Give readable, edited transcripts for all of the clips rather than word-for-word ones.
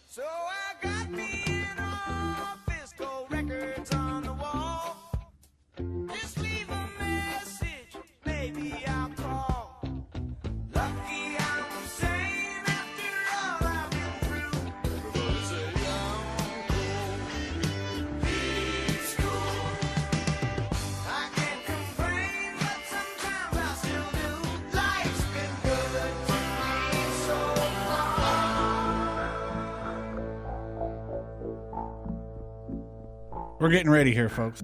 So I got me an office, go records on the wall. Just leave a message, maybe I'll call. Lucky I'm sane after all I've been through. Everybody say leave school. I can't complain, but sometimes I still do. Life's been good to me so far. We're getting ready here, folks.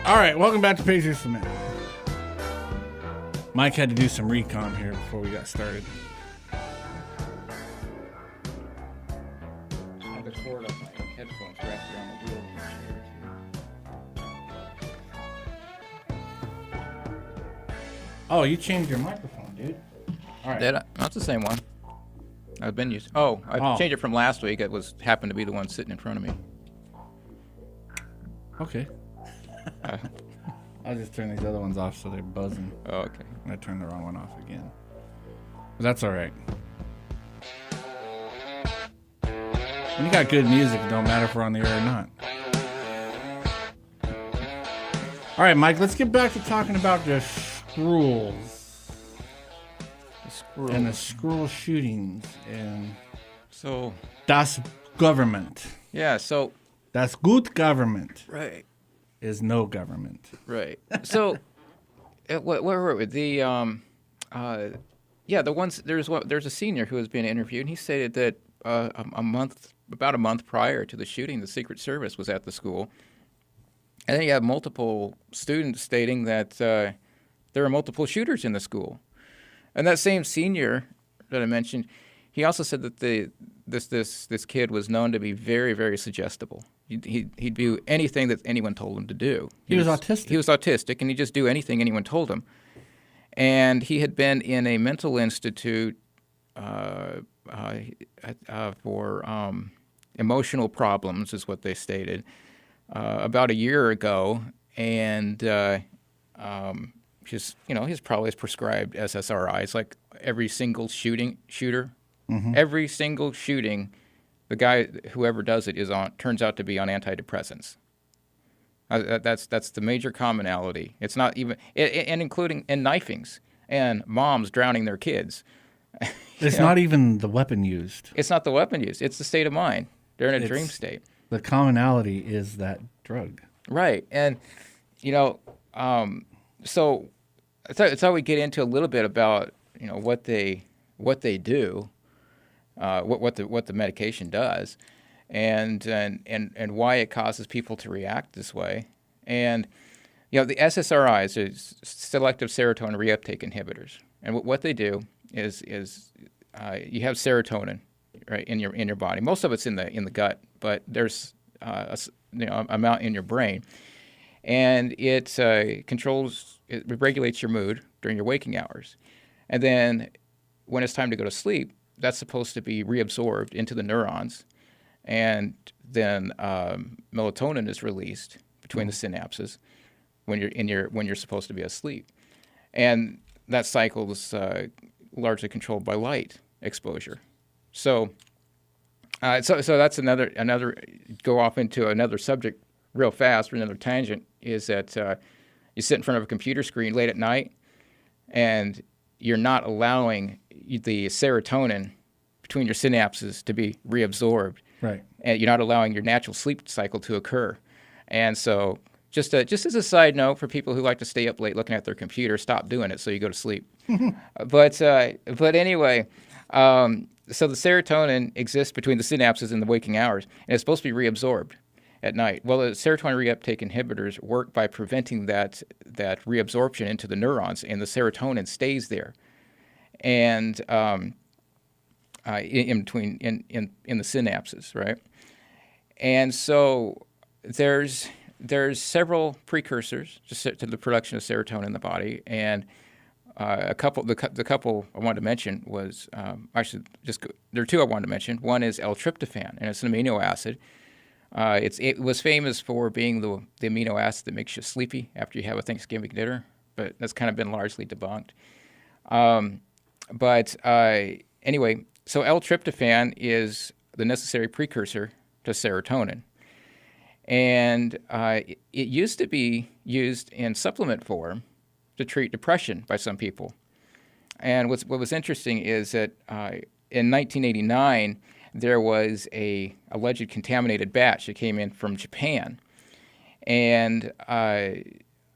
All right, welcome back to Patriots Lament. Mike had to do some recon here before we got started. I could cord up my headphones wrapped around the wheel of the chair too. Oh, you changed your microphone, dude. All right. Did I? That's the same one. I've been using. Oh, I changed it from last week. It happened to be the one sitting in front of me. Okay. I'll just turn these other ones off so they're buzzing. Oh, okay. And I turned the wrong one off again. But that's all right. When you got good music, it don't matter if we're on the air or not. All right, Mike, let's get back to talking about the schools. And the school shootings and So. das Government. Yeah. So. Das gut Government. Right. Is no government. Right. So, where were we? The the ones there's a senior who was being interviewed, and he stated that about a month prior to the shooting, the Secret Service was at the school, and then you have multiple students stating that there are multiple shooters in the school, and that same senior that I mentioned, he also said that this kid was known to be very, very suggestible. He'd do anything that anyone told him to do. He was autistic. He was autistic, and he'd just do anything anyone told him. And he had been in a mental institute for emotional problems, is what they stated, about a year ago. And he's probably prescribed SSRIs, like every single shooter. Mm-hmm. Every single shooting, the guy, whoever does it, turns out to be on antidepressants. That's the major commonality. It's not even, and including knifings and moms drowning their kids. It's not even the weapon used. It's not the weapon used. It's the state of mind. They're in a dream state. The commonality is that drug. Right, and so it's how we get into a little bit about what they do. What the medication does, and why it causes people to react this way, and the SSRIs is selective serotonin reuptake inhibitors, and what they do is you have serotonin right in your body. Most of it's in the gut, but there's amount in your brain, and it regulates your mood during your waking hours, and then when it's time to go to sleep, that's supposed to be reabsorbed into the neurons, and then melatonin is released between the synapses when you're supposed to be asleep, and that cycle is largely controlled by light exposure. So that's another go off into another subject real fast, or another tangent, is that you sit in front of a computer screen late at night, and you're not allowing the serotonin between your synapses to be reabsorbed. Right. And you're not allowing your natural sleep cycle to occur. And so, just as a side note for people who like to stay up late looking at their computer, stop doing it so you go to sleep. But anyway, so the serotonin exists between the synapses in the waking hours, and it's supposed to be reabsorbed at night. Well, the serotonin reuptake inhibitors work by preventing that reabsorption into the neurons, and the serotonin stays there, and in between in the synapses, right? And so there's several precursors to the production of serotonin in the body, and the couple I wanted to mention was there are two I wanted to mention. One is L-tryptophan, and it's an amino acid. It was famous for being the amino acid that makes you sleepy after you have a Thanksgiving dinner, but that's kind of been largely debunked. Anyway, so L-tryptophan is the necessary precursor to serotonin. And it used to be used in supplement form to treat depression by some people. And what was interesting is that in 1989, there was a alleged contaminated batch that came in from Japan. And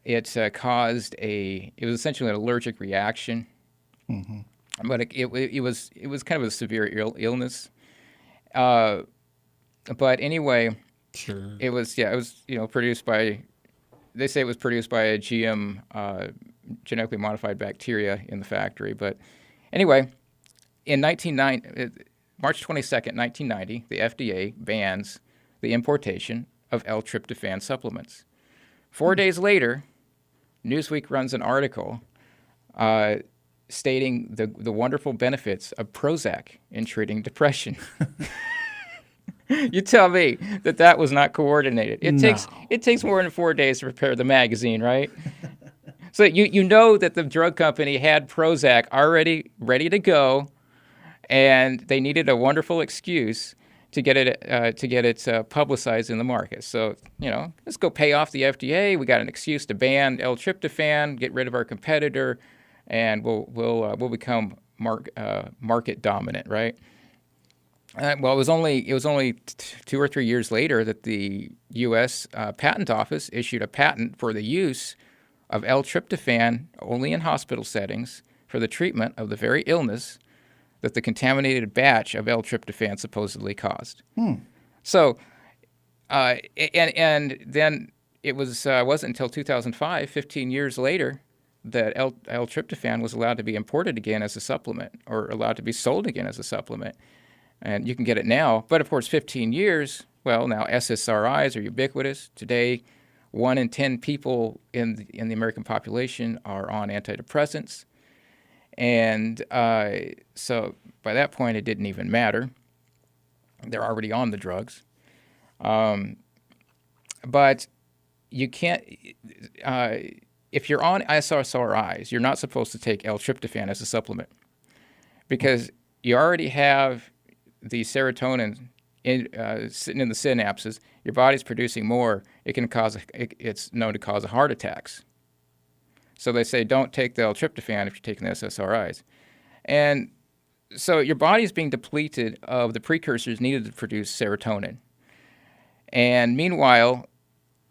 it caused it was essentially an allergic reaction. Mm-hmm. But it was kind of a severe illness. But anyway, Sure. it was produced by, they say it was produced by a GM genetically modified bacteria in the factory. But anyway, in March 22nd, 1990, the FDA bans the importation of L-tryptophan supplements. 4 days later, Newsweek runs an article stating the wonderful benefits of Prozac in treating depression. You tell me that was not coordinated. It takes more than 4 days to prepare the magazine, right? So you know that the drug company had Prozac already ready to go, and they needed a wonderful excuse to get it publicized in the market. So let's go pay off the FDA. We got an excuse to ban L-tryptophan, get rid of our competitor, and we'll become market dominant, right? Well, it was only 2 or 3 years later that the U.S. Patent Office issued a patent for the use of L-tryptophan only in hospital settings for the treatment of the very illness that the contaminated batch of L-tryptophan supposedly caused. So, and then it wasn't until 2005, 15 years later, that L-tryptophan was allowed to be imported again as a supplement, or allowed to be sold again as a supplement. And you can get it now. But of course, 15 years, well, now SSRIs are ubiquitous. Today, 1 in 10 people in the American population are on antidepressants. And so by that point, it didn't even matter. They're already on the drugs. But you can't, if you're on SSRIs, you're not supposed to take L-tryptophan as a supplement, because you already have the serotonin sitting in the synapses. Your body's producing more. It's known to cause heart attacks. So they say don't take the L-tryptophan if you're taking the SSRIs. And so your body's being depleted of the precursors needed to produce serotonin. And meanwhile,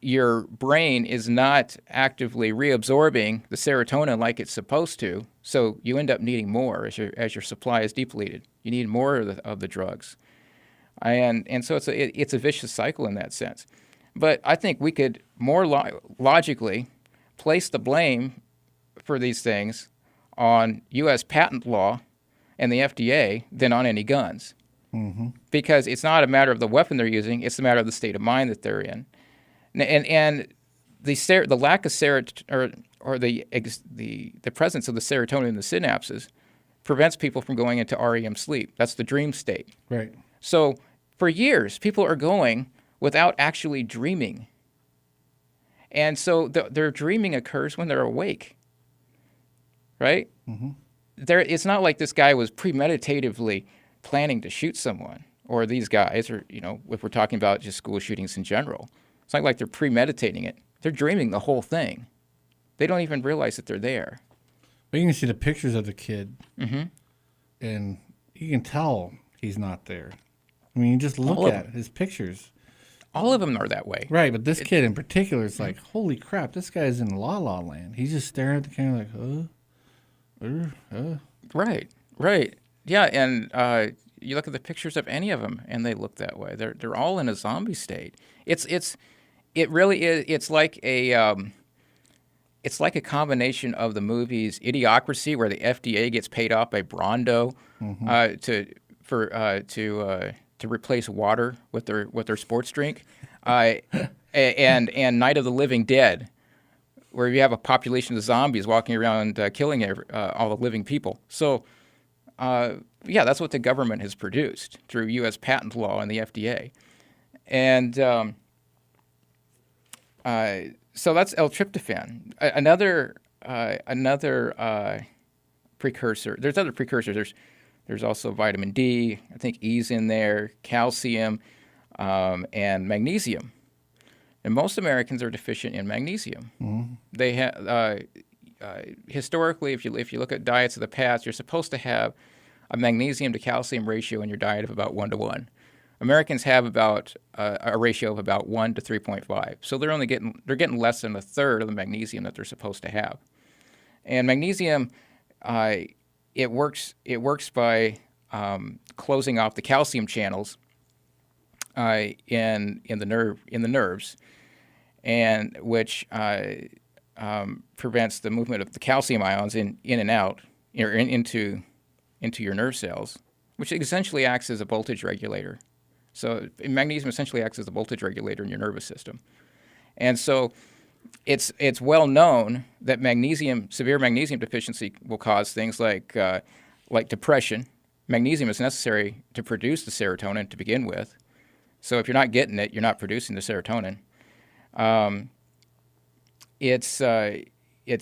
your brain is not actively reabsorbing the serotonin like it's supposed to, so you end up needing more as your supply is depleted. You need more of the drugs, and so it's a vicious cycle in that sense. But I think we could more logically place the blame for these things on U.S. patent law and the FDA than on any guns, because it's not a matter of the weapon they're using; it's a matter of the state of mind that they're in. And the lack of or the presence of the serotonin in the synapses prevents people from going into REM sleep. That's the dream state. Right. So for years, people are going without actually dreaming. And so their dreaming occurs when they're awake, right? Mm-hmm. It's not like this guy was premeditatively planning to shoot someone, or these guys, or if we're talking about just school shootings in general. It's not like they're premeditating it. They're dreaming the whole thing. They don't even realize that they're there. But you can see the pictures of the kid, and you can tell he's not there. I mean, you just look All of at his pictures. All of them are that way. Right, but this kid in particular is like, holy crap, this guy's in La La Land. He's just staring at the camera like, Right. Yeah, and you look at the pictures of any of them, and they look that way. They're all in a zombie state. It really is. It's like a combination of the movies Idiocracy, where the FDA gets paid off by Brondo to replace water with their sports drink, and Night of the Living Dead, where you have a population of zombies walking around killing all the living people. So, yeah, that's what the government has produced through U.S. patent law and the FDA, and so that's L-tryptophan. Another precursor. There's other precursors. There's also vitamin D. I think E's in there, calcium, and magnesium. And most Americans are deficient in magnesium. Mm-hmm. They have historically, if you look at diets of the past, you're supposed to have a magnesium to calcium ratio in your diet of about 1-to-1. Americans have about a ratio of about 1 to 3.5. So they're getting less than a third of the magnesium that they're supposed to have. And magnesium, it works by closing off the calcium channels in the nerves, and which prevents the movement of the calcium ions in and out or into your nerve cells, which essentially acts as a voltage regulator. So magnesium essentially acts as a voltage regulator in your nervous system. And so it's well known that severe magnesium deficiency will cause things like depression. Magnesium is necessary to produce the serotonin to begin with. So if you're not getting it, you're not producing the serotonin. It's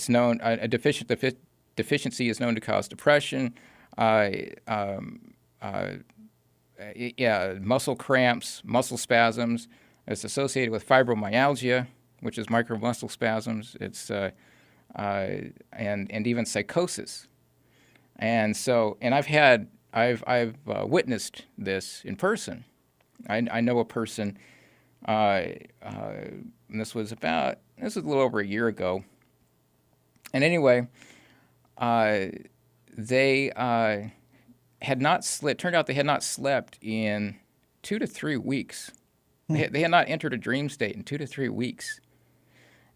known deficiency is known to cause depression. Muscle cramps, muscle spasms. It's associated with fibromyalgia, which is micromuscle spasms. It's and even psychosis. And I've witnessed this in person. I know a person. And this was a little over a year ago. And anyway, they had not slept. Turned out they had not slept in 2 to 3 weeks. They had not entered a dream state in 2 to 3 weeks,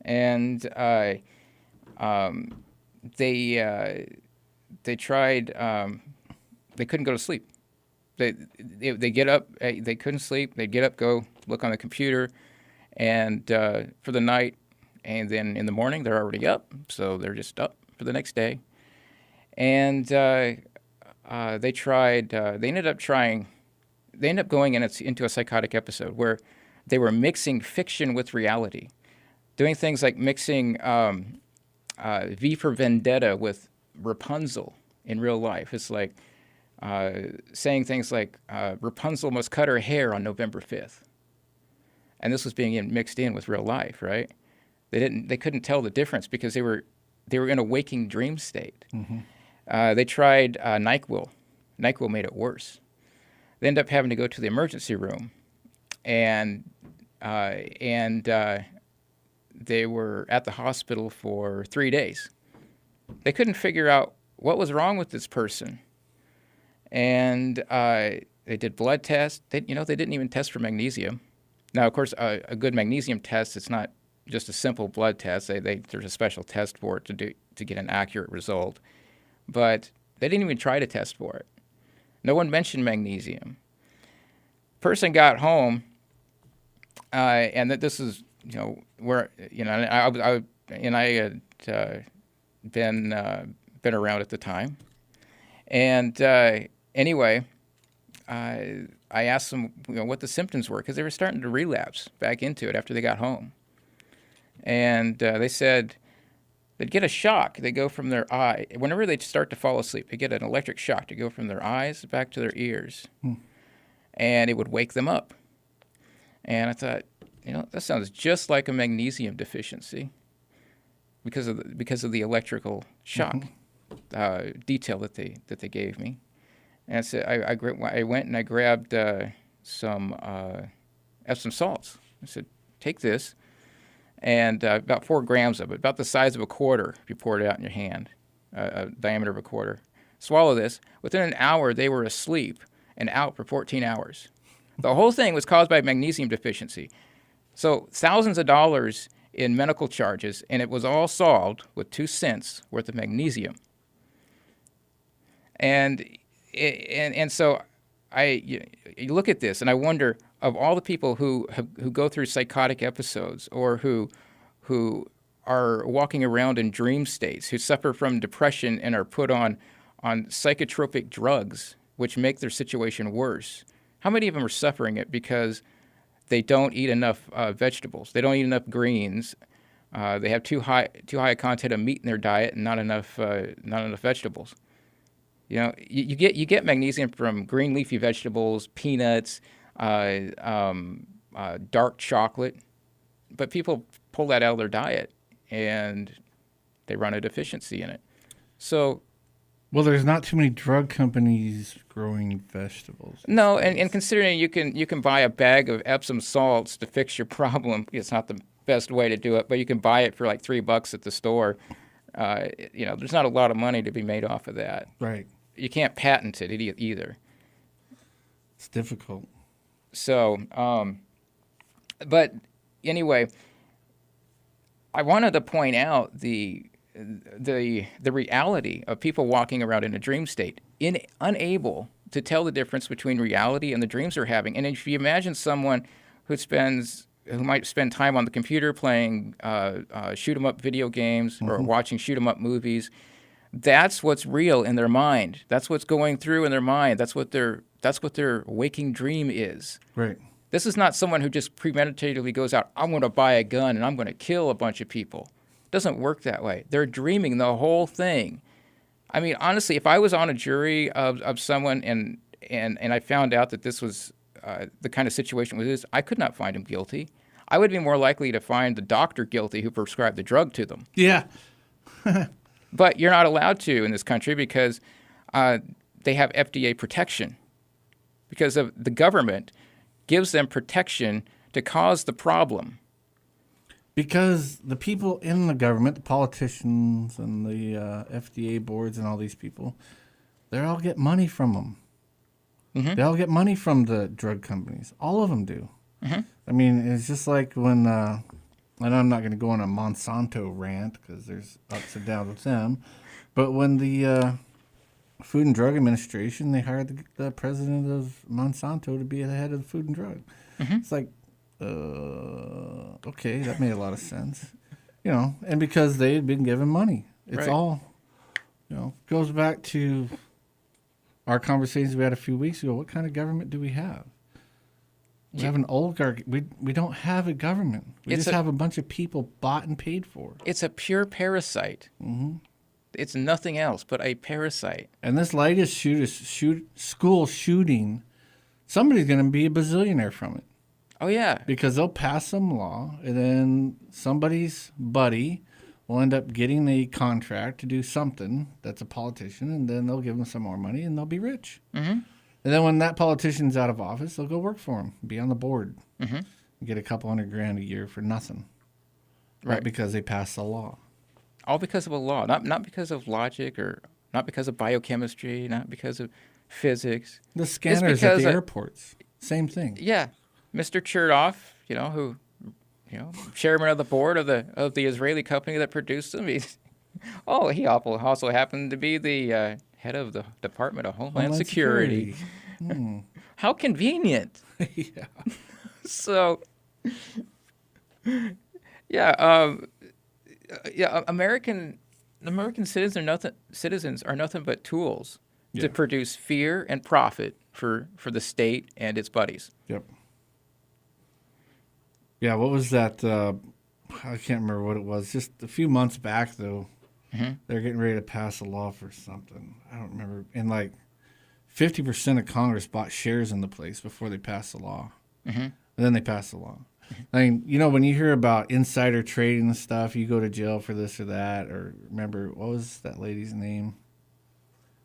and they tried. They couldn't go to sleep. They get up. They couldn't sleep. They'd get up, go look on the computer, and for the night, and then in the morning they're already up. So they're just up for the next day, and they tried. They ended up going into a psychotic episode where they were mixing fiction with reality, doing things like mixing V for Vendetta with Rapunzel in real life. It's like saying things like Rapunzel must cut her hair on November 5th, and this was being mixed in with real life, right? They couldn't tell the difference because they were in a waking dream state. Mm-hmm. They tried NyQuil. NyQuil made it worse. They ended up having to go to the emergency room, and they were at the hospital for 3 days. They couldn't figure out what was wrong with this person, and they did blood tests. They didn't even test for magnesium. Now, of course, a good magnesium test, it's not just a simple blood test. There's a special test for it to get an accurate result, but they didn't even try to test for it. No one mentioned magnesium. Person got home, and that this is where I had been around at the time, and anyway, I asked them what the symptoms were because they were starting to relapse back into it after they got home, and they said they'd get a shock. They go from their eye. Whenever they start to fall asleep, they get an electric shock to go from their eyes back to their ears. And it would wake them up. And I thought, that sounds just like a magnesium deficiency because of the electrical shock detail that they gave me. And so I went and I grabbed some Epsom salts. I said, take this, and about 4 grams of it, about the size of a quarter if you pour it out in your hand, a diameter of a quarter. Swallow this. Within an hour, they were asleep and out for 14 hours. The whole thing was caused by magnesium deficiency. So thousands of dollars in medical charges, and it was all solved with 2 cents worth of magnesium. And so you look at this, and I wonder, of all the people who go through psychotic episodes, or who are walking around in dream states, who suffer from depression and are put on psychotropic drugs, which make their situation worse, how many of them are suffering it because they don't eat enough vegetables? They don't eat enough greens. They have too high a content of meat in their diet and not enough vegetables. You know, you get magnesium from green leafy vegetables, peanuts, dark chocolate, but people pull that out of their diet and they run a deficiency in it. So, well, there's not too many drug companies growing vegetables. No, and considering you can buy a bag of Epsom salts to fix your problem, it's not the best way to do it, but you can buy it for like $3 at the store. You know, there's not a lot of money to be made off of that. Right. You can't patent it either. It's difficult. So, but anyway, I wanted to point out the reality of people walking around in a dream state, unable to tell the difference between reality and the dreams they're having. And if you imagine someone who might spend time on the computer playing shoot 'em up video games, or watching shoot 'em up movies, that's what's real in their mind. That's what's going through in their mind. That's what their waking dream is. Right. This is not someone who just premeditatedly goes out, I'm going to buy a gun and I'm going to kill a bunch of people. It doesn't work that way. They're dreaming the whole thing. I mean, honestly, if I was on a jury of someone and I found out that this was the kind of situation with this, I could not find him guilty. I would be more likely to find the doctor guilty who prescribed the drug to them. Yeah. But you're not allowed to in this country because they have FDA protection. Because of the government gives them protection to cause the problem. Because the people in the government, the politicians and the FDA boards and all these people, they all get money from them. Mm-hmm. They all get money from the drug companies. All of them do. Mm-hmm. I mean, it's just like when, and I'm not going to go on a Monsanto rant because there's ups and downs with them, but when the Food and Drug Administration, they hired the president of Monsanto to be the head of the Food and Drug. Mm-hmm. It's like, okay, that made a lot of sense. You know, and because they had been given money. It's right. all, you know, goes back to our conversations we had a few weeks ago. What kind of government do we have? We have an oligarchy. We don't have a government. We just have a bunch of people bought and paid for. It's a pure parasite. Mm-hmm. It's nothing else but a parasite. And this latest school shooting, somebody's going to be a bazillionaire from it. Oh, yeah. Because they'll pass some law, and then somebody's buddy will end up getting a contract to do something that's a politician, and then they'll give them some more money, and they'll be rich. Mm-hmm. And then when that politician's out of office, they'll go work for him, be on the board, and get a couple $100,000 a year for nothing. Right. Because they passed the law. All because of a law, not because of logic, or not because of biochemistry, not because of physics. The scanners at the airports, same thing. Yeah. Mr. Chertoff, chairman of the board of the Israeli company that produced them. He also happened to be the head of the Department of Homeland Security. How convenient. Yeah. So, yeah, American citizens are nothing but tools to produce fear and profit for the state and its buddies. Yep. Yeah, what was that? I can't remember what it was. Just a few months back, though, they're getting ready to pass a law for something. I don't remember. And like 50% of Congress bought shares in the place before they passed the law. And then they passed the law. I mean, when you hear about insider trading and stuff, you go to jail for this or that. Or remember, what was that lady's name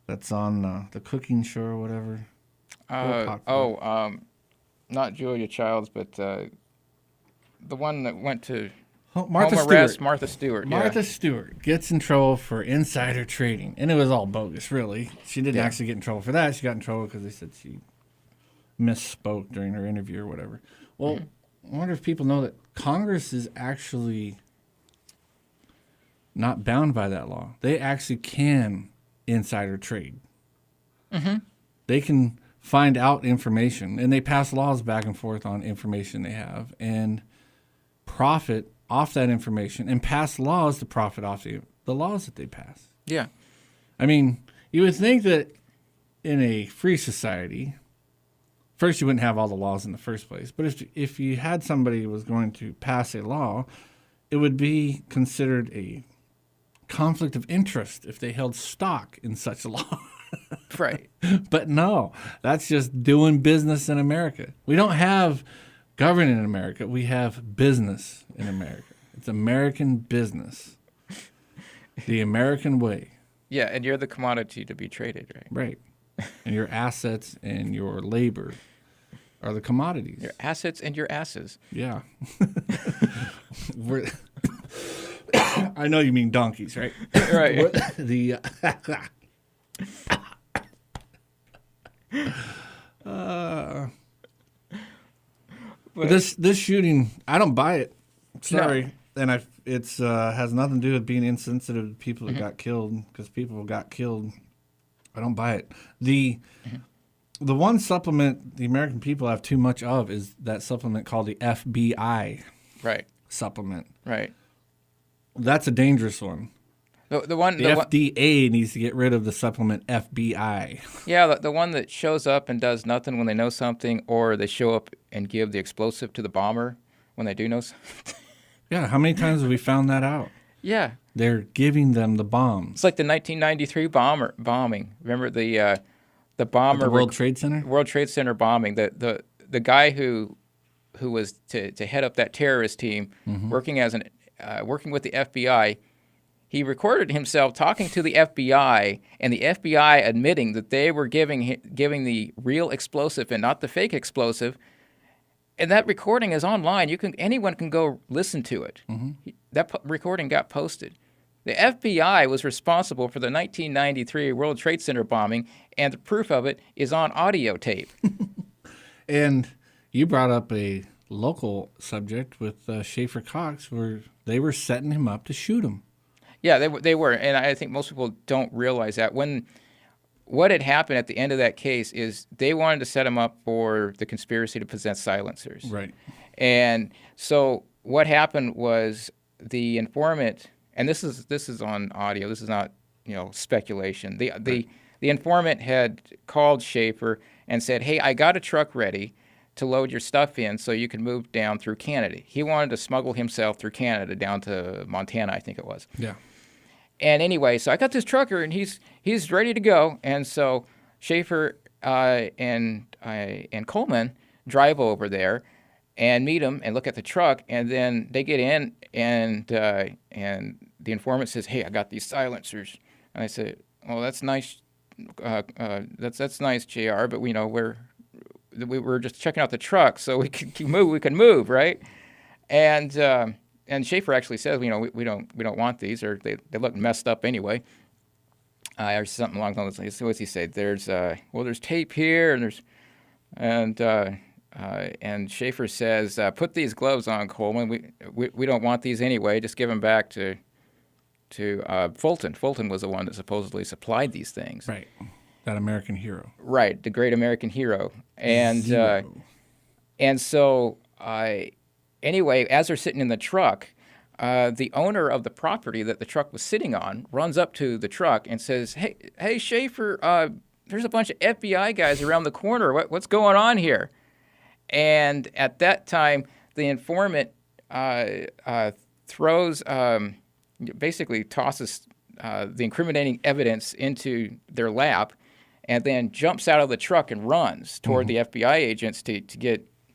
that's on the cooking show or whatever? not Julia Childs, but the one that went to Martha home Stewart. arrest, Martha Stewart. Martha Yeah. Stewart gets in trouble for insider trading, and it was all bogus, really. She didn't actually get in trouble for that. She got in trouble because they said she misspoke during her interview or whatever. Well, I wonder if people know that Congress is actually not bound by that law. They actually can insider trade. They can find out information, and they pass laws back and forth on information they have and profit off that information and pass laws to profit off the laws that they pass. Yeah. I mean, you would think that in a free society, first you wouldn't have all the laws in the first place. But if you had somebody who was going to pass a law, it would be considered a conflict of interest if they held stock in such a law. Right. But no, that's just doing business in America. We don't have government in America. We have business in America. It's American business. The American way. Yeah, and you're the commodity to be traded, right? Right. And your assets and your labor are the commodities. Your assets and your asses. Yeah. I know you mean donkeys, right? Right. This shooting, I don't buy it. Sorry. No. And it's has nothing to do with being insensitive to people that got killed, because people got killed. I don't buy it. The one supplement the American people have too much of is that supplement called the FBI supplement. Right. That's a dangerous one. The FDA needs to get rid of the supplement FBI. Yeah, the one that shows up and does nothing when they know something, or they show up and give the explosive to the bomber when they do know something. Yeah, how many times have we found that out? Yeah. They're giving them the bombs. It's like the 1993 bombing. Remember the bomber? At the World Trade Center? World Trade Center bombing. The guy who was to head up that terrorist team, working with the FBI. He recorded himself talking to the FBI, and the FBI admitting that they were giving the real explosive and not the fake explosive. And that recording is online. Anyone can go listen to it. That recording got posted. The FBI was responsible for the 1993 World Trade Center bombing, and the proof of it is on audio tape. And you brought up a local subject with Schaefer Cox, where they were setting him up to shoot him. Yeah, they were, and I think most people don't realize that. What had happened at the end of that case is they wanted to set him up for the conspiracy to possess silencers. Right. And so what happened was the informant, and this is on audio. This is not speculation. The informant had called Schaefer and said, "Hey, I got a truck ready to load your stuff in so you can move down through Canada." He wanted to smuggle himself through Canada down to Montana, I think it was. Yeah. And anyway, so I got this trucker, and he's ready to go. And so Schaefer and Coleman drive over there and meet him and look at the truck. And then they get in, and the informant says, "Hey, I got these silencers." And I said, "Well, that's nice. That's nice, JR. But we're just checking out the truck, so we can move. We can move, right?" And Schaefer actually says, we don't want these, or they look messed up anyway, or something along those lines. So what's he say? There's tape here, and Schaefer says, "Put these gloves on, Coleman. We don't want these anyway. Just give them back to Fulton." Fulton was the one that supposedly supplied these things. Right. That American hero. Right, the great American hero. And so. Anyway, as they're sitting in the truck, the owner of the property that the truck was sitting on runs up to the truck and says, Hey, Schaefer, there's a bunch of FBI guys around the corner. What's going on here?" And at that time, the informant basically tosses the incriminating evidence into their lap, and then jumps out of the truck and runs toward the FBI agents to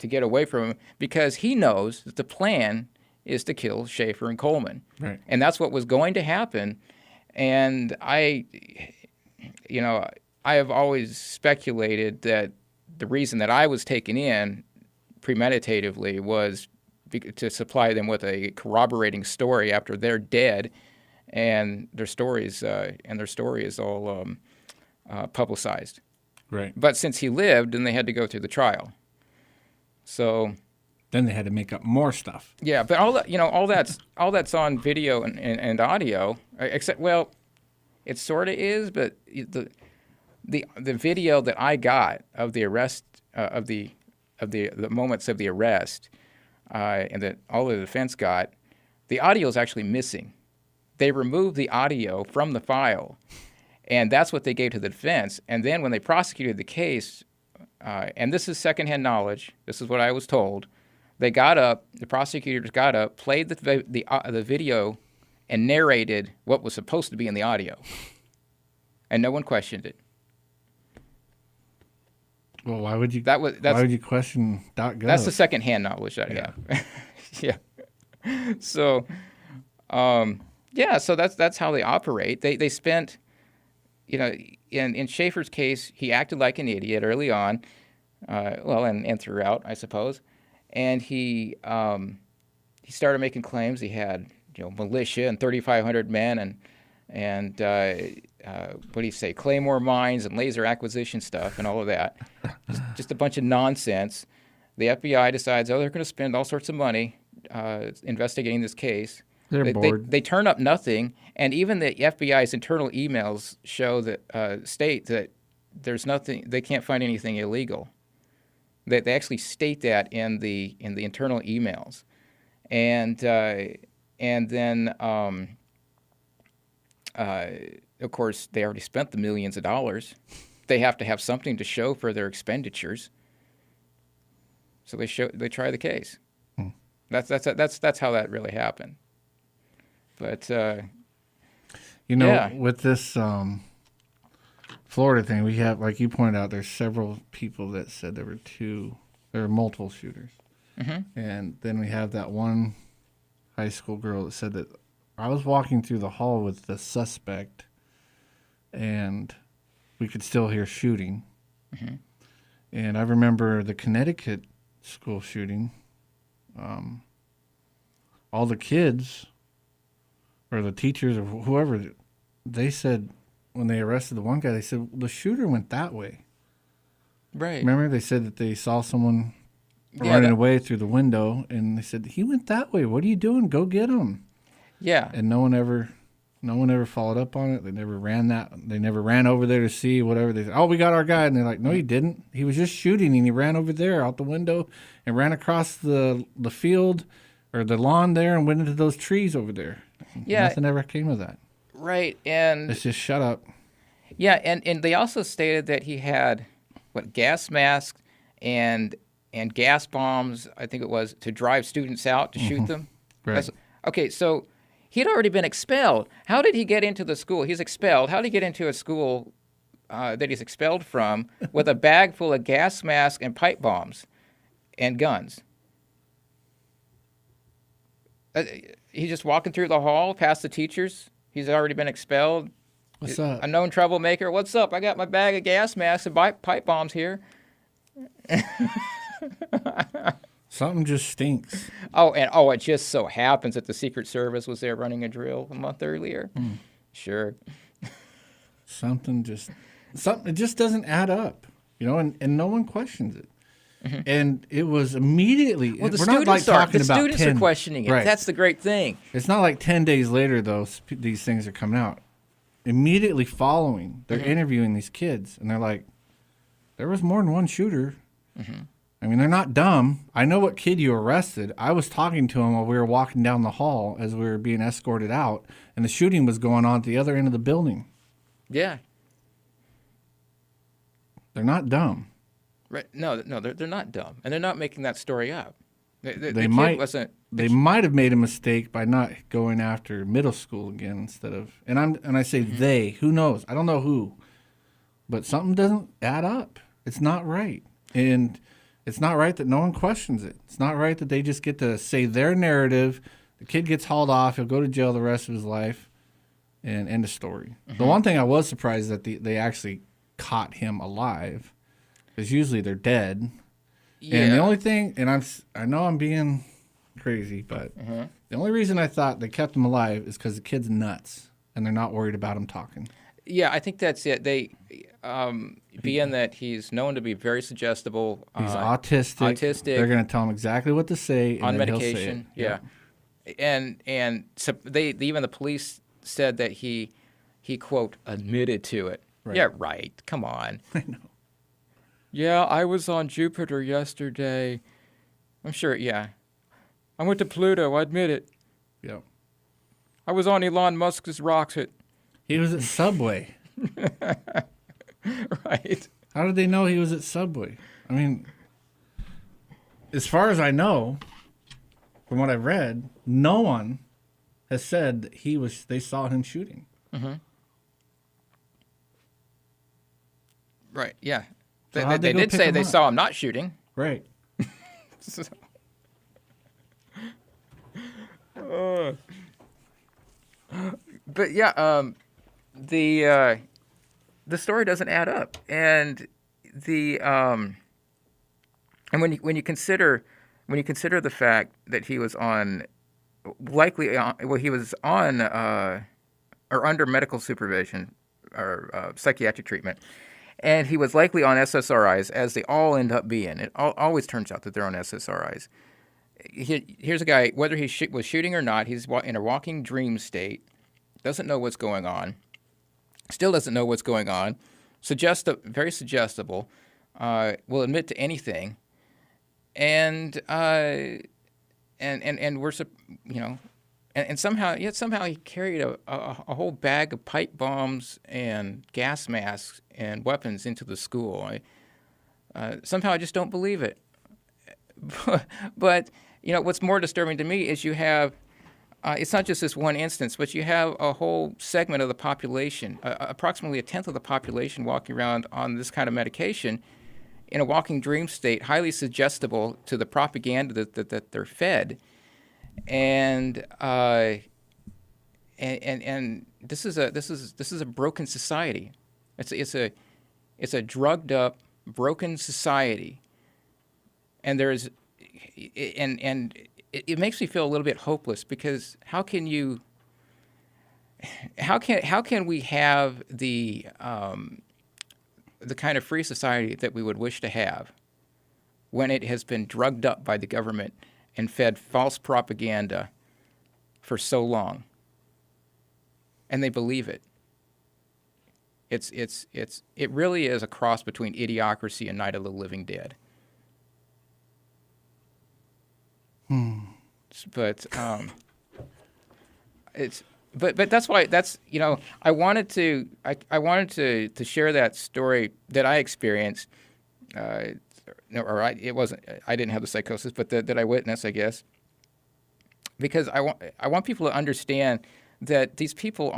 get away from him, because he knows that the plan is to kill Schaefer and Coleman. Right. And that's what was going to happen. And I have always speculated that the reason that I was taken in premeditatively was to supply them with a corroborating story after they're dead, and their story is all publicized. Right. But since he lived, then they had to go through the trial. So Then they had to make up more stuff. yeah, but all that's on video and audio, except well, it sort of is, but the video that I got of the arrest of the moments of the arrest, and that all the defense got, the audio is actually missing. They removed the audio from the file, and that's what they gave to the defense. And then when they prosecuted the case, and this is secondhand knowledge, this is what I was told. The prosecutors got up, played the video, and narrated what was supposed to be in the audio, and no one questioned it. Well, why would you? Why would you question .gov? That's the secondhand knowledge that I have. Yeah. So, so that's how they operate. They spent, in Schaefer's case, he acted like an idiot early on, and throughout, I suppose, and he started making claims. He had militia and 3,500 men and what do you say, Claymore mines and laser acquisition stuff and all of that. just a bunch of nonsense. The FBI decides, they're going to spend all sorts of money investigating this case. They're bored. They turn up nothing, and even the FBI's internal emails show that state that there's nothing. They can't find anything illegal. They actually state that in the internal emails, and then of course they already spent the millions of dollars. They have to have something to show for their expenditures. So they try the case. That's how that really happened. But with this Florida thing, we have, like you pointed out, there's several people that said there were multiple shooters, and then we have that one high school girl that said that I was walking through the hall with the suspect, and we could still hear shooting. And I remember the Connecticut school shooting. All the kids, or the teachers, or whoever, they said when they arrested the one guy, they said the shooter went that way. Right. Remember, they said that they saw someone running away through the window, and they said he went that way. What are you doing? Go get him. Yeah. And no one ever followed up on it. They never ran They never ran over there to see whatever. They said, we got our guy. And they're like, no, you didn't. He was just shooting, and he ran over there out the window and ran across the field or the lawn there and went into those trees over there. Yeah. Nothing ever came of that. Right. And it's just shut up. Yeah. And they also stated that he had gas masks and gas bombs, I think it was, to drive students out to shoot them. Right. Okay. So he'd already been expelled. How did he get into the school? He's expelled. How did he get into a school that he's expelled from with a bag full of gas masks and pipe bombs and guns? He's just walking through the hall past the teachers. He's already been expelled. What's up? A known troublemaker. What's up? I got my bag of gas masks and pipe bombs here. Something just stinks. It just so happens that the Secret Service was there running a drill a month earlier. Sure. Something it just doesn't add up, and no one questions it. And it was immediately. Well, the we're students not like talking the about students 10, are questioning it. Right. That's the great thing. It's not like 10 days later, though, these things are coming out. Immediately following, they're interviewing these kids, and they're like, there was more than one shooter. I mean, they're not dumb. I know what kid you arrested. I was talking to him while we were walking down the hall as we were being escorted out, and the shooting was going on at the other end of the building. Yeah. They're not dumb. Right. No, they're not dumb, and they're not making that story up. They might have made a mistake by not going after middle school again instead of. And I say they. Who knows? I don't know who, but something doesn't add up. It's not right, and it's not right that no one questions it. It's not right that they just get to say their narrative. The kid gets hauled off. He'll go to jail the rest of his life, and end of story. The one thing I was surprised that they actually caught him alive. Because usually they're dead, And the only thing, and I know I'm being crazy, but the only reason I thought they kept him alive is because the kid's nuts, and they're not worried about him talking. Yeah, I think that's it. They, being that he's known to be very suggestible. He's autistic. They're going to tell him exactly what to say and on then medication. He'll say it. Yeah, and so even the police said that he quote admitted to it. Right. Yeah, right. Come on. I know. Yeah, I was on Jupiter yesterday. I'm sure. Yeah, I went to Pluto. I admit it. Yep. I was on Elon Musk's rocket. He was at Subway. Right. How did they know he was at Subway? I mean, as far as I know, from what I've read, no one has said that they saw him shooting. Mm-hmm. Right. Yeah. So how'd They go did pick say him they up? saw him not shooting. Right. So- but yeah, the story doesn't add up, and and when you consider the fact that he was on he was on or under medical supervision or psychiatric treatment, and he was likely on SSRIs, as they all end up being. It always turns out that they're on SSRIs. Here's a guy, whether he was shooting or not, he's in a walking dream state, doesn't know what's going on, still doesn't know what's going on, very suggestible, will admit to anything, and we're, and somehow he carried a whole bag of pipe bombs and gas masks and weapons into the school. Somehow I just don't believe it. But what's more disturbing to me is you have, it's not just this one instance, but you have a whole segment of the population, approximately a tenth of the population, walking around on this kind of medication in a walking dream state, highly suggestible to the propaganda that they're fed, and this is a broken society. It's a drugged up, broken society, and it makes me feel a little bit hopeless, because how can we have the kind of free society that we would wish to have when it has been drugged up by the government and fed false propaganda for so long, and they believe it? It really is a cross between Idiocracy and Night of the Living Dead. But but that's why I wanted to share that story that I experienced. I didn't have the psychosis, but that I witnessed, I guess, because I want people to understand that these people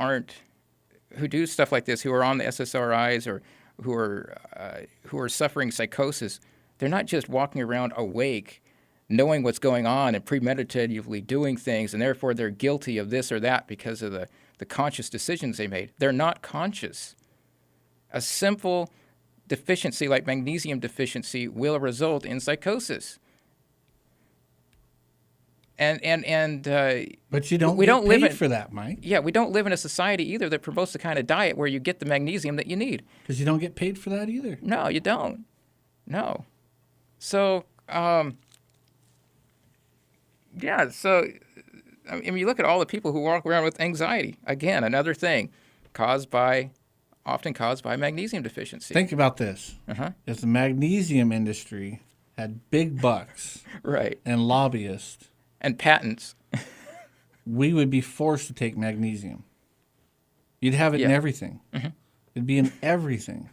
who do stuff like this, who are on the SSRIs or who are suffering psychosis. They're not just walking around awake, knowing what's going on and premeditatively doing things, and therefore they're guilty of this or that because of the conscious decisions they made. They're not conscious. A simple deficiency like magnesium deficiency will result in psychosis. But you don't we get don't paid live for that, Mike. Yeah, we don't live in a society either that promotes the kind of diet where you get the magnesium that you need. Because you don't get paid for that either. No, you don't. No. So, yeah, so, I mean, you look at all the people who walk around with anxiety. Again, another thing often caused by magnesium deficiency. Think about this. Uh-huh. If the magnesium industry had big bucks Right. and lobbyists, And patents. we would be forced to take magnesium. You'd have it in Yeah. everything. Mm-hmm. It'd be in everything.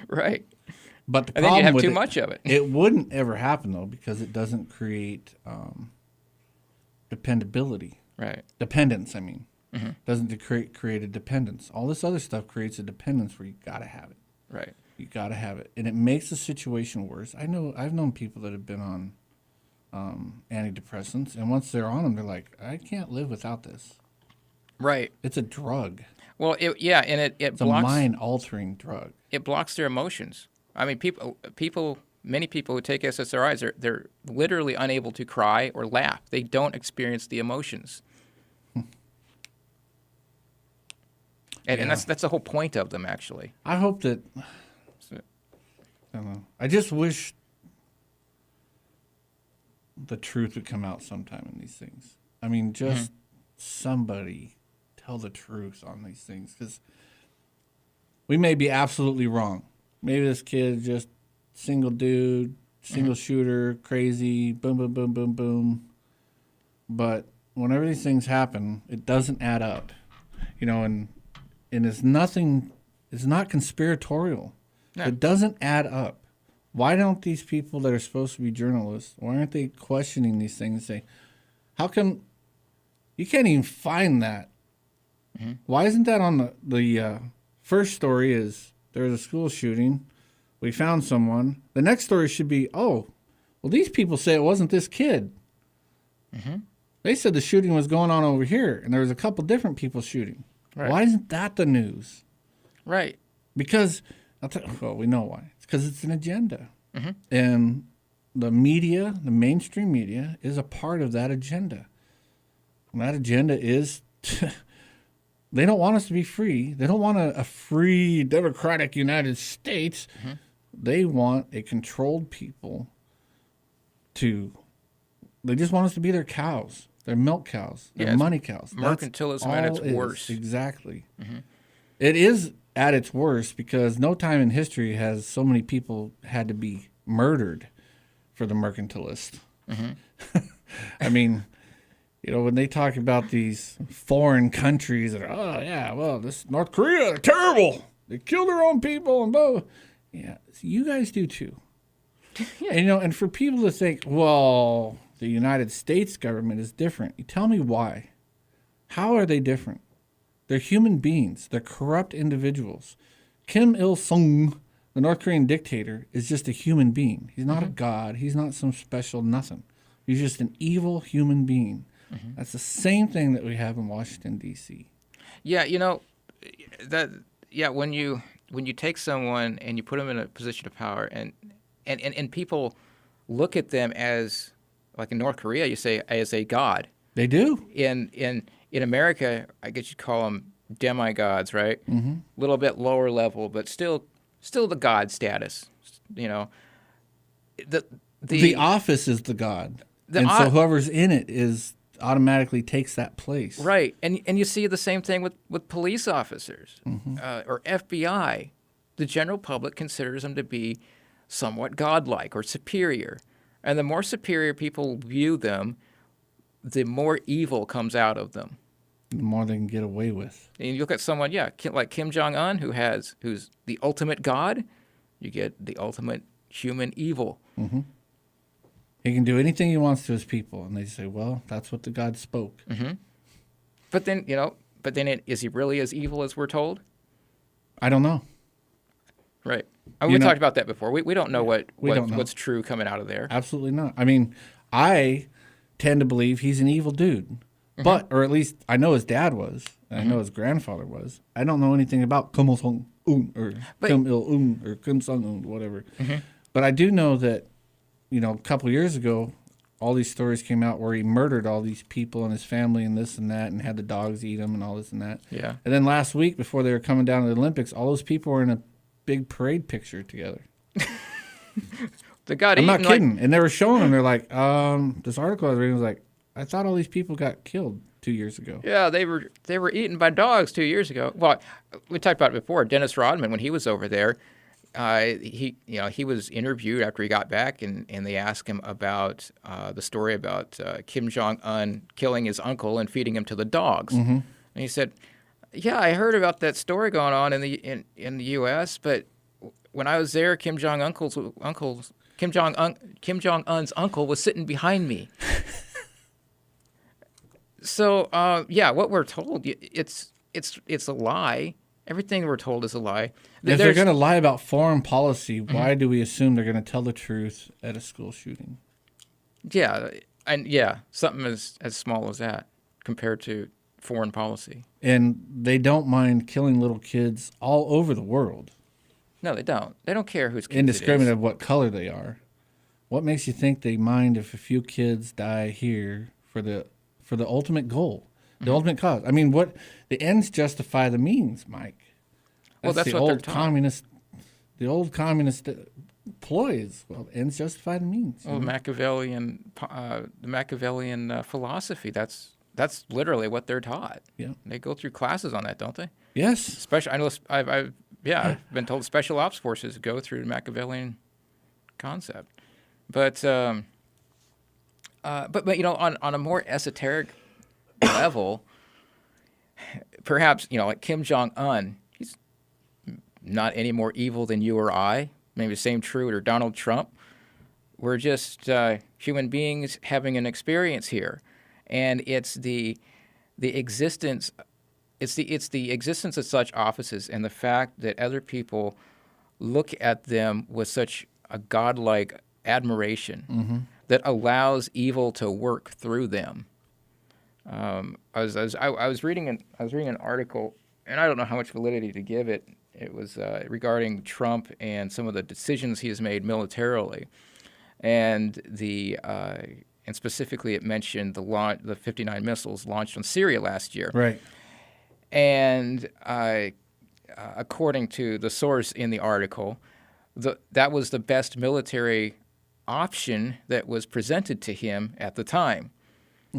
Right. But the And then problem you have with too much of it. It wouldn't ever happen, though, because it doesn't create dependence, I mean. Mm-hmm. Doesn't create a dependence. All this other stuff creates a dependence where you got to have it. Right. You got to have it. And it makes the situation worse. I've known people that have been on antidepressants, and once they're on them, they're like, I can't live without this. Right. It's a drug. Well, it's It's a mind-altering drug. It blocks their emotions. I mean, people Many people who take SSRIs, they're literally unable to cry or laugh. They don't experience the emotions. And that's the whole point of them, actually. I hope that. I don't know. I just wish the truth would come out sometime in these things. I mean, just somebody tell the truth on these things, because we may be absolutely wrong. Maybe this kid just single dude, single shooter, crazy, boom, boom, boom, boom, boom. But whenever these things happen, it doesn't add up, and it's nothing. It's not conspiratorial. No. It doesn't add up. Why don't these people that are supposed to be journalists, why aren't they questioning these things and say, how come you can't even find that? Why isn't that on the first story is there was a school shooting, we found someone. The next story should be, oh, well, these people say it wasn't this kid. They said the shooting was going on over here, and there was a couple different people shooting. Right. Why isn't that the news? Right. Because, well, we know why. It's because it's an agenda. And the media, the mainstream media, is a part of that agenda. And that agenda is, they don't want us to be free. They don't want a free, democratic United States. They want a controlled people they just want us to be their cows, their milk cows, their money cows. Mercantilism at its worst. Exactly. It is at its worst because no time in history has so many people had to be murdered for the mercantilist. I mean, when they talk about these foreign countries that are, this North Korea, they're terrible. They kill their own people and blah. Yeah, so you guys do too. And for people to think, well, the United States government is different. You tell me why. How are they different? They're human beings. They're corrupt individuals. Kim Il-sung, the North Korean dictator, is just a human being. He's not a god. He's not some special nothing. He's just an evil human being. That's the same thing that we have in Washington, D.C. Yeah, when you take someone and you put them in a position of power and people look at them as, like in North Korea, you say, as a god. They do. In America, I guess you'd call them demigods, right? A little bit lower level, but still the god status. The office is the god, so whoever's in it automatically takes that place. Right, and you see the same thing with police officers or FBI. The general public considers them to be somewhat godlike or superior, and the more superior people view them, the more evil comes out of them. The more they can get away with. And you look at someone, like Kim Jong-un, who's the ultimate god, you get the ultimate human evil. He can do anything he wants to his people, and they say, well, that's what the god spoke. But then, is he really as evil as we're told? I don't know. Right. We talked about that before. We don't know what's true coming out of there. Absolutely not. I mean, I tend to believe he's an evil dude. But, or at least I know his dad was, and I know his grandfather was. I don't know anything about Kim Il-sung or Kim Il-sung or Kim Sung-un, whatever. But I do know that, a couple years ago, all these stories came out where he murdered all these people and his family and this and that and had the dogs eat them and all this and that. Yeah. And then last week, before they were coming down to the Olympics, all those people were in a big parade picture together. I'm not kidding. And they were showing them. They're like, this article I was reading was like, I thought all these people got killed 2 years ago. Yeah, they were eaten by dogs 2 years ago. Well, we talked about it before. Dennis Rodman, when he was over there, he was interviewed after he got back, and they asked him about the story about Kim Jong-un killing his uncle and feeding him to the dogs. And he said, "Yeah, I heard about that story going on in the U.S., but when I was there, Kim Jong-un's uncle was sitting behind me." So, what we're told, it's a lie. Everything we're told is a lie. If they're going to lie about foreign policy, why do we assume they're going to tell the truth at a school shooting? Yeah, something as small as that compared to foreign policy. And they don't mind killing little kids all over the world. No, they don't. They don't care whose kids indiscriminate it of what color they are. What makes you think they mind if a few kids die here for the ultimate goal, the ultimate cause? I mean, what the ends justify the means, Mike. Well, that's the what they're old taught. communist. The old communist ploys. Well, ends justify the means. Well, the Machiavellian philosophy. That's literally what they're taught. Yeah. They go through classes on that, don't they? Yes. Especially, I know. I've been told special ops forces go through the Machiavellian concept, but you know, on a more esoteric level, perhaps, you know, like Kim Jong-un, he's not any more evil than you or I. Maybe the same true or Donald Trump. We're just human beings having an experience here, and it's the existence. It's the existence of such offices and the fact that other people look at them with such a godlike admiration that allows evil to work through them. I was reading an article, and I don't know how much validity to give it. It was regarding Trump and some of the decisions he has made militarily, and and specifically it mentioned the 59 missiles launched on Syria last year. Right. And according to the source in the article, that was the best military option that was presented to him at the time.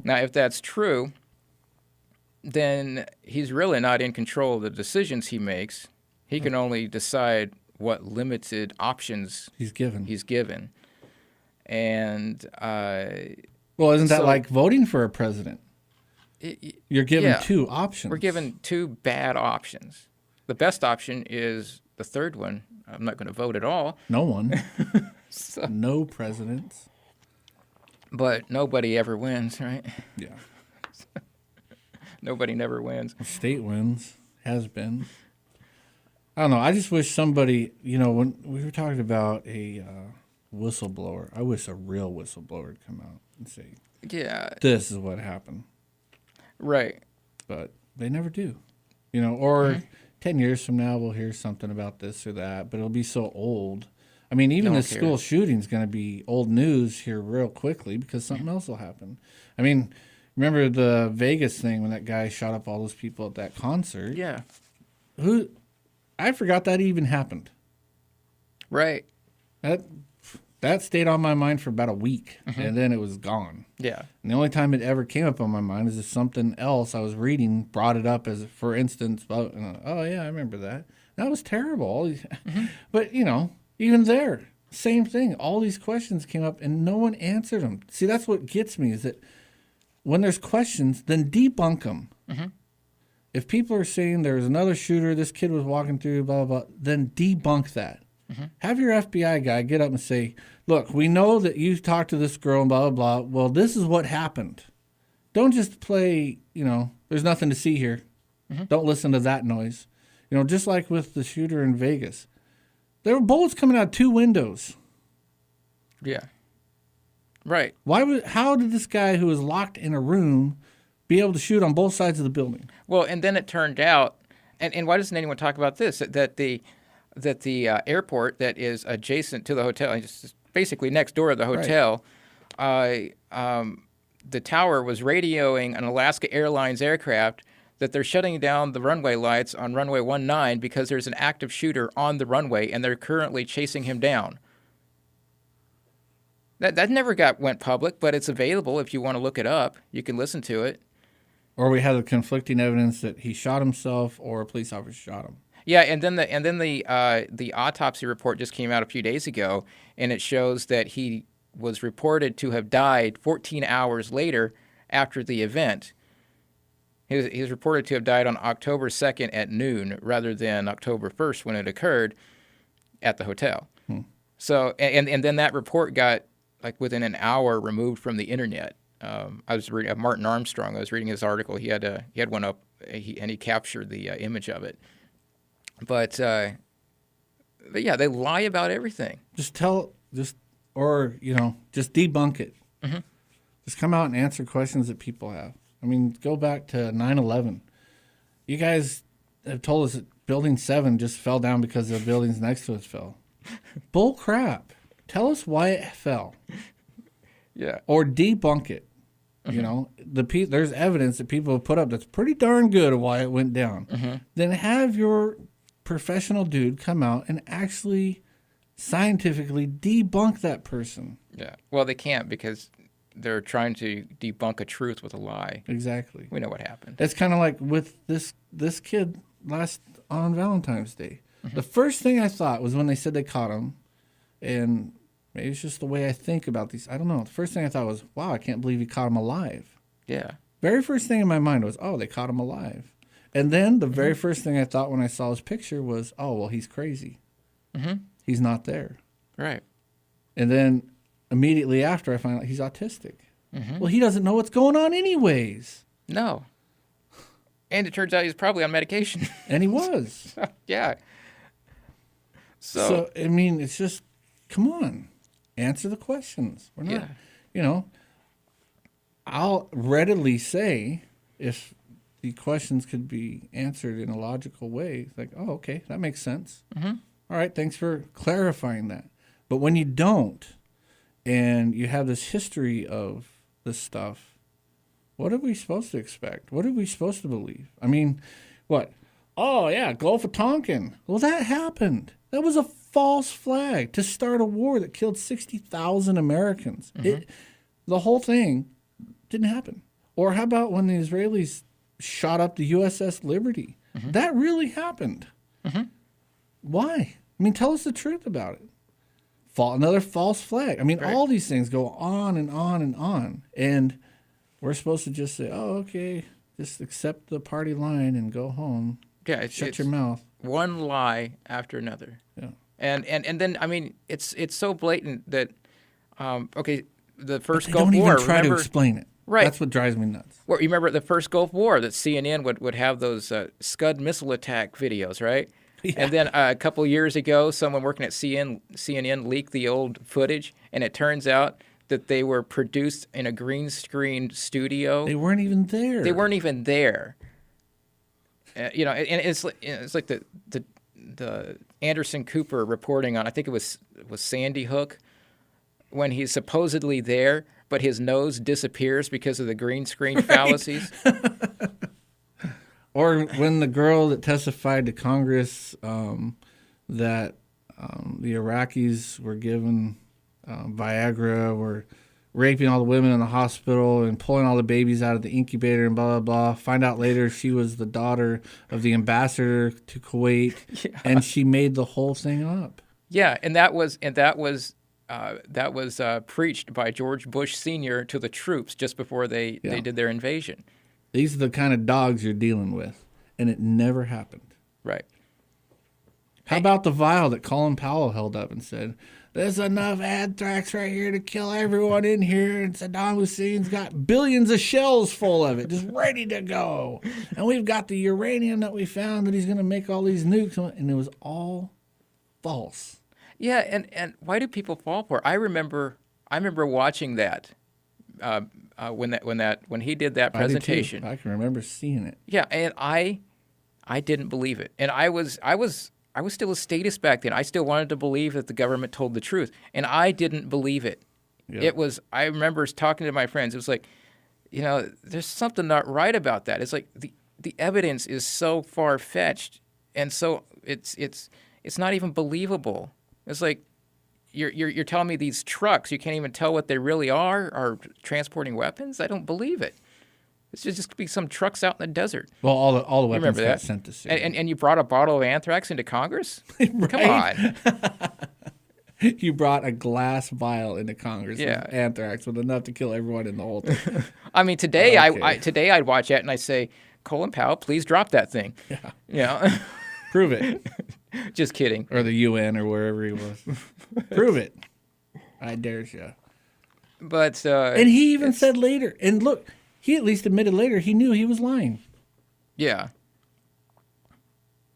Now, if that's true, then he's really not in control of the decisions he makes. He can only decide what limited options He's given. And Well, isn't that so- like voting for a president? You're given yeah. two options. We're given two bad options. The best option is the third one. I'm not going to vote at all. No one. So, No presidents. but nobody ever wins, right? Yeah. Nobody never wins. State wins. Has been. I don't know. I just wish somebody, you know, when we were talking about a whistleblower, I wish a real whistleblower would come out and say, Yeah, this is what happened. right. But they never do. You know, or 10 years from now, we'll hear something about this or that, but it'll be so old. I mean, even No one the school cares. shooting is going to be old news here real quickly because something else will happen. I mean, remember the Vegas thing when that guy shot up all those people at that concert? Yeah, I forgot that even happened. right. That stayed on my mind for about a week, and then it was gone. Yeah, And the only time it ever came up on my mind is if something else I was reading brought it up as, for instance, about, oh yeah, I remember that. That was terrible. All these, but you know, even there, same thing. All these questions came up and no one answered them. See, that's what gets me is that when there's questions, then debunk them. If people are saying there was another shooter, this kid was walking through, blah, blah, blah, then debunk that. Have your FBI guy get up and say, look, we know that you talked to this girl and blah, blah, blah. Well, this is what happened. Don't just play, you know, there's nothing to see here. Don't listen to that noise. You know, just like with the shooter in Vegas. There were bullets coming out two windows. yeah, right. How did this guy who was locked in a room be able to shoot on both sides of the building? Well, and then it turned out, and why doesn't anyone talk about this? That the airport that is adjacent to the hotel, just basically next door to the hotel, the tower was radioing an Alaska Airlines aircraft that they're shutting down the runway lights on runway 19 because there's an active shooter on the runway and they're currently chasing him down. That never went public, but it's available if you want to look it up. You can listen to it. Or we had the conflicting evidence that he shot himself or a police officer shot him. Yeah, and then the autopsy report just came out a few days ago, and it shows that he was reported to have died 14 hours later after the event. He was reported to have died on October 2nd at noon rather than October 1st when it occurred at the hotel. So, and then that report got like within an hour removed from the internet. I was reading Martin Armstrong. I was reading his article. He had one up, and he captured the image of it. But yeah, they lie about everything. Just debunk it. Just come out and answer questions that people have. I mean, go back to 9/11. You guys have told us that Building 7 just fell down because the buildings next to it fell. Bull crap. Tell us why it fell. Yeah. Or debunk it. You know, there's evidence that people have put up that's pretty darn good of why it went down. Then have your professional dude come out and actually scientifically debunk that person. Yeah. Well, they can't because they're trying to debunk a truth with a lie. Exactly. We know what happened. It's kind of like with this kid on Valentine's Day. The first thing I thought was when they said they caught him, and maybe it's just the way I think about these. I don't know. The first thing I thought was, wow, I can't believe he caught him alive. Yeah. Very first thing in my mind was, oh, they caught him alive. And then the very first thing I thought when I saw his picture was, oh, well, he's crazy. He's not there. Right. And then immediately after, I find out he's autistic. Well, he doesn't know what's going on anyways. No. And it turns out he's probably on medication. And he was. Yeah. So, I mean, it's just, come on. Answer the questions. We're not, you know, I'll readily say if the questions could be answered in a logical way, it's like, oh, okay, that makes sense. All right, thanks for clarifying that. But when you don't, and you have this history of this stuff, what are we supposed to expect? What are we supposed to believe? I mean, what? Oh, yeah, Gulf of Tonkin. Well, that happened. That was a false flag to start a war that killed 60,000 Americans. The whole thing didn't happen. Or how about when the Israelis shot up the USS Liberty? That really happened. Why? I mean, tell us the truth about it. Another false flag. I mean, all these things go on and on and on. And we're supposed to just say, oh, okay, just accept the party line and go home. Yeah, Shut your mouth. One lie after another. Yeah. And then, I mean, it's so blatant that, okay, the first They Gulf don't War. even try remember, to explain it. Right. That's what drives me nuts. Well, you remember the first Gulf War that CNN would have those Scud missile attack videos, right? Yeah. And then a couple years ago, someone working at CNN leaked the old footage, and it turns out that they were produced in a green screen studio. They weren't even there. They weren't even there. You know, and it's like the Anderson Cooper reporting on, I think it was Sandy Hook, when he's supposedly there, but his nose disappears because of the green screen fallacies. Or when the girl that testified to Congress that the Iraqis were given Viagra, were raping all the women in the hospital and pulling all the babies out of the incubator and blah, blah, blah. Find out later she was the daughter of the ambassador to Kuwait, and she made the whole thing up. Yeah, and that was preached by George Bush Sr. to the troops just before they did their invasion. These are the kind of dogs you're dealing with, and it never happened. Right. How about the vial that Colin Powell held up and said, there's enough anthrax right here to kill everyone in here, and Saddam Hussein's got billions of shells full of it, just ready to go. And we've got the uranium that we found that he's going to make all these nukes. And it was all false. Yeah, and why do people fall for it? I remember watching that when he did that presentation. I can remember seeing it. Yeah, and I didn't believe it, and I was still a statist back then. I still wanted to believe that the government told the truth, and I didn't believe it. Yeah. I remember talking to my friends. It was like, you know, there's something not right about that. It's like the evidence is so far fetched, and so it's not even believable. It's like you're telling me these trucks, you can't even tell what they really are transporting weapons? I don't believe it. It's just be some trucks out in the desert. Well, all the weapons got sent to Syria. And you brought a bottle of anthrax into Congress? Right? Come on. You brought a glass vial into Congress with anthrax with enough to kill everyone in the whole thing. I mean, today today I'd watch that and I say, Colin Powell, please drop that thing. Yeah. You know? Prove it. Just kidding. Or the UN or wherever he was. Prove it. I dare you. But and he even said later, and look, he at least admitted later he knew he was lying. Yeah.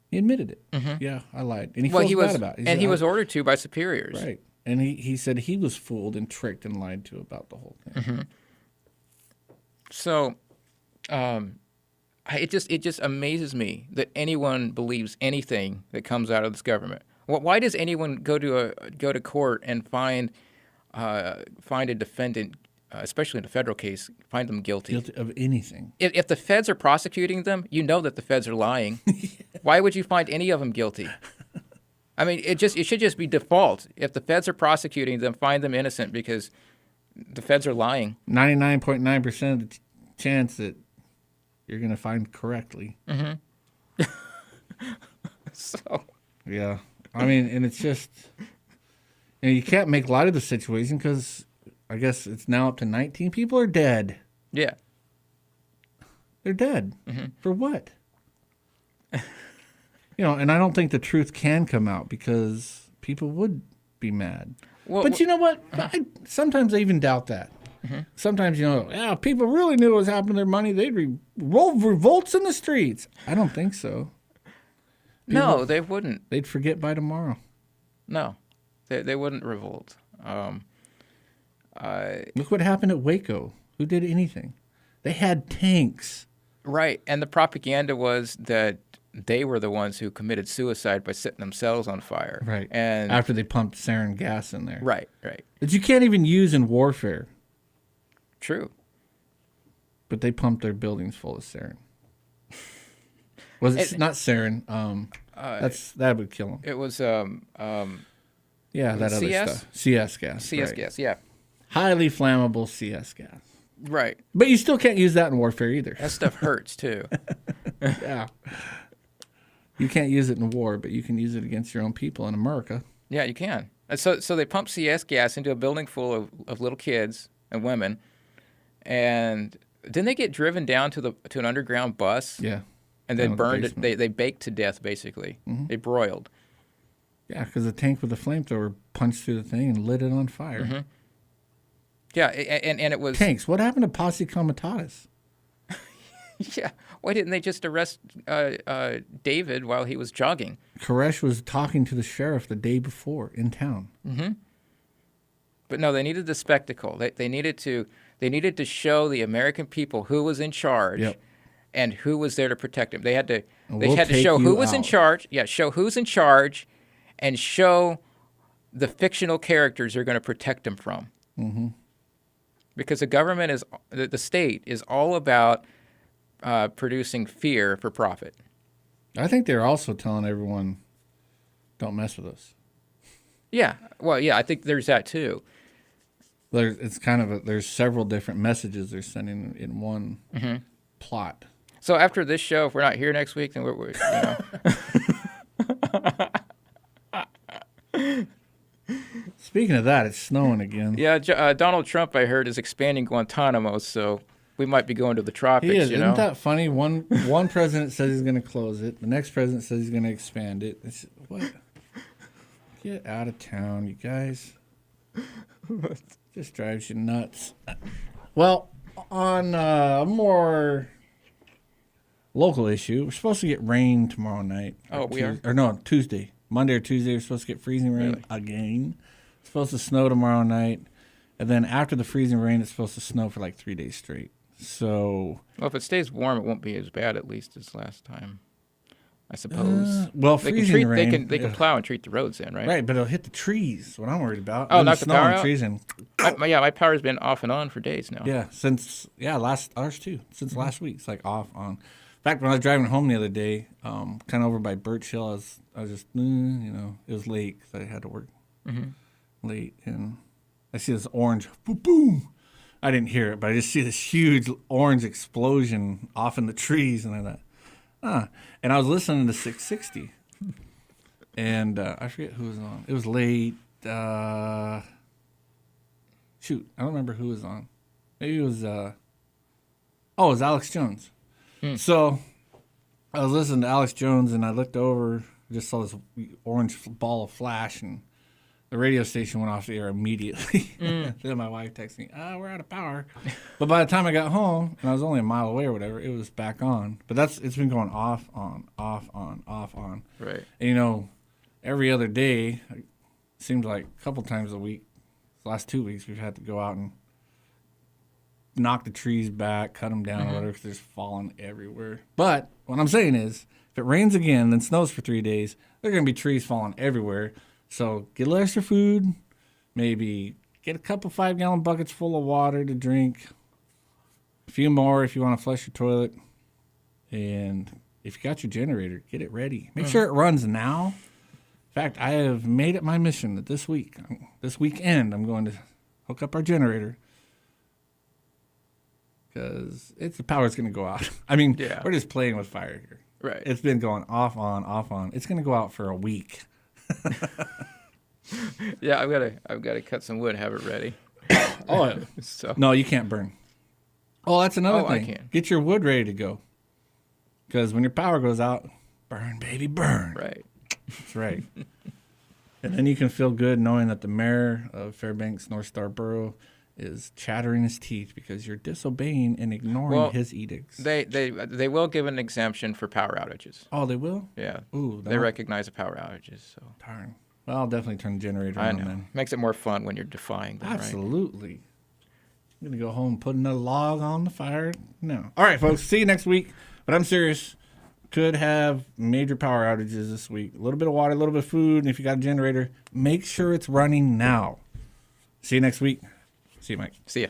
He admitted it. Mm-hmm. Yeah, I lied. And he feels bad about it. He was ordered to by superiors. Right. And he said he was fooled and tricked and lied to about the whole thing. Mm-hmm. So, it just amazes me that anyone believes anything that comes out of this government. Why does anyone go to court and find a defendant, especially in a federal case, find them guilty? Guilty of anything. If the feds are prosecuting them, you know that the feds are lying. Why would you find any of them guilty? I mean, it should just be default. If the feds are prosecuting them, find them innocent because the feds are lying. 99.9% of the chance that you're going to find correctly. Mm-hmm. So. Yeah. I mean, and it's just, you can't make light of the situation because I guess it's now up to 19 people are dead. Yeah. They're dead. Mm-hmm. For what? And I don't think the truth can come out because people would be mad. But you know what? Sometimes I even doubt that. Mm-hmm. Sometimes, if people really knew what was happening to their money, they'd roll revolts in the streets. I don't think so. No, they wouldn't. They'd forget by tomorrow. No, they wouldn't revolt. Look what happened at Waco. Who did anything? They had tanks. Right, and the propaganda was that they were the ones who committed suicide by setting themselves on fire. Right, and after they pumped sarin gas in there. Right. That you can't even use in warfare. True. But they pumped their buildings full of sarin. Was it not sarin? That would kill them. It was that other CS? stuff. CS gas. CS right. gas, yeah. Highly flammable CS gas. Right. But you still can't use that in warfare either. That stuff hurts too. Yeah. You can't use it in war, but you can use it against your own people in America. Yeah, you can. And so they pump CS gas into a building full of little kids and women, and then they get driven down to an underground bus. Yeah. And then burned it. They baked to death, basically. Mm-hmm. They broiled. Yeah, because the tank with the flamethrower punched through the thing and lit it on fire. Mm-hmm. Yeah, and it was... Tanks. What happened to Posse Comitatus? Yeah. Why didn't they just arrest David while he was jogging? Koresh was talking to the sheriff the day before in town. Mm-hmm. But no, they needed the spectacle. They needed to show the American people who was in charge. Yep. And who was there to protect him? They had to show who was in charge. Yeah, show who's in charge, and show the fictional characters they're going to protect him from. Mm-hmm. Because the state is all about producing fear for profit. I think they're also telling everyone, don't mess with us. Yeah, well, yeah, I think there's that too. There's several different messages they're sending in one plot. So after this show, if we're not here next week, then we're Speaking of that, it's snowing again. Yeah, Donald Trump, I heard, is expanding Guantanamo, so we might be going to the tropics. He is. Isn't that funny? One president says he's going to close it. The next president says he's going to expand it. It's, what? Get out of town, you guys. Just drives you nuts. Well, on a more local issue, we're supposed to get rain tomorrow night. Oh, we are? Or no, Tuesday. Monday or Tuesday, we're supposed to get freezing rain again. It's supposed to snow tomorrow night. And then after the freezing rain, it's supposed to snow for like 3 days straight. So... Well, if it stays warm, it won't be as bad, at least, as last time, I suppose. Freezing rain... They can plow and treat the roads in, right? Right, but it'll hit the trees, what I'm worried about. Oh, knock the power out? Trees in. My power's been off and on for days now. Yeah, ours too. Since last week, it's like off, on. In fact, when I was driving home the other day, kind of over by Birch Hill, I was just, it was late because I had to work late, and I see this orange, boom, boom. I didn't hear it, but I just see this huge orange explosion off in the trees, and I thought, And I was listening to 660, and I forget who was on. It was late. Shoot, I don't remember who was on. Maybe it was, it was Alex Jones. So I was listening to Alex Jones, and I looked over, just saw this orange ball of flash, and the radio station went off the air immediately. Then my wife texted me, we're out of power. But by the time I got home, and I was only a mile away or whatever, it was back on. But it's been going off, on, off, on, off, on. Right. And, every other day, it seemed like a couple times a week, the last 2 weeks, we've had to go out and knock the trees back, cut them down, or whatever, because they're just falling everywhere. But what I'm saying is, if it rains again, then snows for 3 days, there are going to be trees falling everywhere. So get a little extra food, maybe get a couple 5-gallon buckets full of water to drink, a few more if you want to flush your toilet, and if you got your generator, get it ready. Make sure it runs now. In fact, I have made it my mission that this weekend, I'm going to hook up our generator because the power's going to go out. I mean, we're just playing with fire here. Right. It's been going off, on, off, on. It's going to go out for a week. Yeah, I've got to cut some wood, have it ready. Oh, So no, you can't burn. Oh, that's another I thing. can. Get your wood ready to go. Because when your power goes out, burn, baby, burn. right. That's right. And then you can feel good knowing that the mayor of Fairbanks North Star Borough is chattering his teeth because you're disobeying and ignoring his edicts. They will give an exemption for power outages. Oh, they will? Yeah. Ooh, They recognize the power outages. So darn. Well, I'll definitely turn the generator I on know. then. Makes it more fun when you're defying them, right? Absolutely. I'm going to go home and put another log on the fire. No. All right, folks. See you next week. But I'm serious. Could have major power outages this week. A little bit of water, a little bit of food, and if you got a generator, make sure it's running now. See you next week. See you, Mike. See ya.